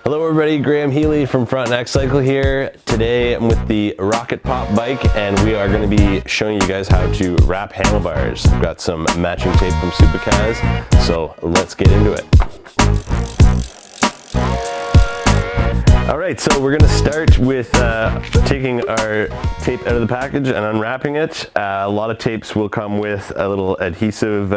Hello everybody, Graeme Healy from Frontenac Cycle here. Today I'm with the Rocket Pop bike and we are going to be showing you guys how to wrap handlebars. I've got some matching tape from Supacaz, so let's get into it. Alright, so we're going to start with taking our tape out of the package and unwrapping it. A lot of tapes will come with a little adhesive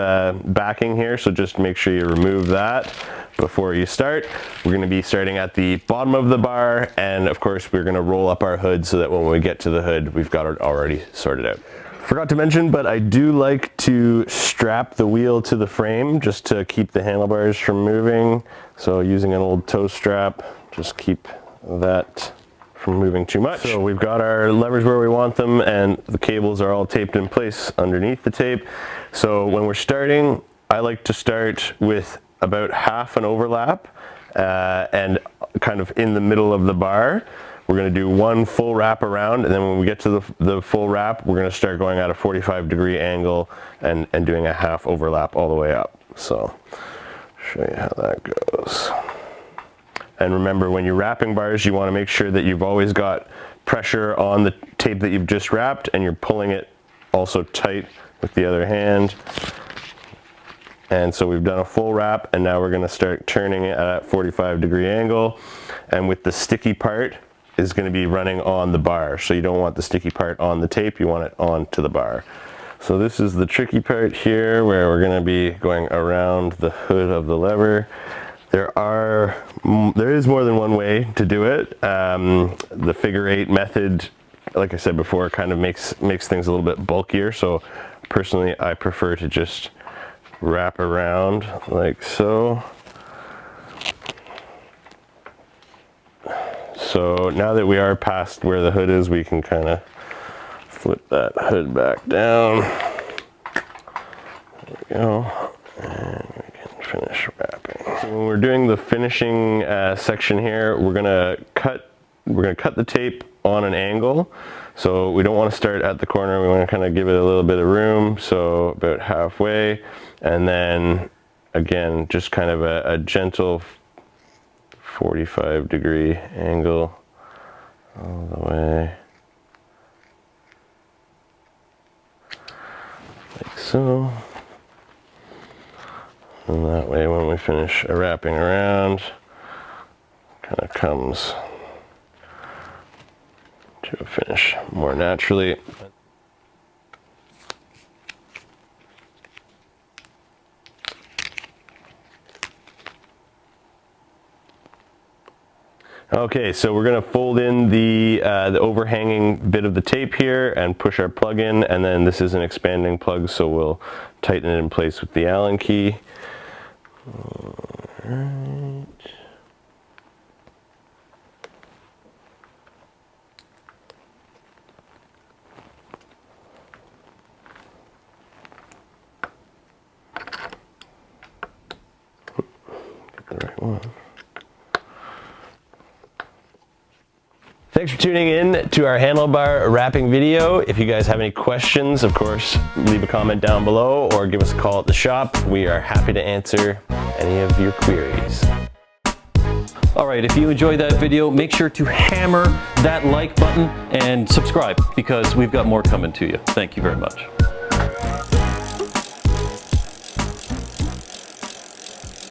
backing here, so just make sure you remove that before you start. We're going to be starting at the bottom of the bar, and of course we're going to roll up our hood so that when we get to the hood we've got it already sorted out. Forgot to mention, but I do like to strap the wheel to the frame just to keep the handlebars from moving. So using an old toe strap, just keep that from moving too much. So we've got our levers where we want them and the cables are all taped in place underneath the tape. So when we're starting, I like to start with about half an overlap and kind of in the middle of the bar. We're going to do one full wrap around, and then when we get to the full wrap, we're going to start going at a 45-degree angle and doing a half overlap all the way up. So show you how that goes. And remember, when you're wrapping bars, you want to make sure that you've always got pressure on the tape that you've just wrapped and you're pulling it also tight with the other hand. And so we've done a full wrap, and now we're going to start turning it at a 45-degree angle. And with the sticky part is going to be running on the bar. So you don't want the sticky part on the tape, you want it onto the bar. So this is the tricky part here where we're going to be going around the hood of the lever. There is more than one way to do it. The figure eight method, like I said before, kind of makes things a little bit bulkier. So personally, I prefer to just wrap around like so. So now that we are past where the hood is, we can kind of flip that hood back down. There we go. And we can finish wrapping. So when we're doing the finishing section here, we're gonna cut the tape on an angle. So we don't want to start at the corner, we want to kind of give it a little bit of room, so about halfway, and then again just kind of a gentle 45-degree angle all the way, like so. And that way when we finish wrapping around, kind of comes to a finish more naturally. Okay, so we're going to fold in the overhanging bit of the tape here and push our plug in, and then this is an expanding plug, so we'll tighten it in place with the Allen key. All right. Get the right one. Thanks for tuning in to our handlebar wrapping video. If you guys have any questions, of course, leave a comment down below or give us a call at the shop. We are happy to answer any of your queries. Alright, if you enjoyed that video, make sure to hammer that like button and subscribe because we've got more coming to you. Thank you very much.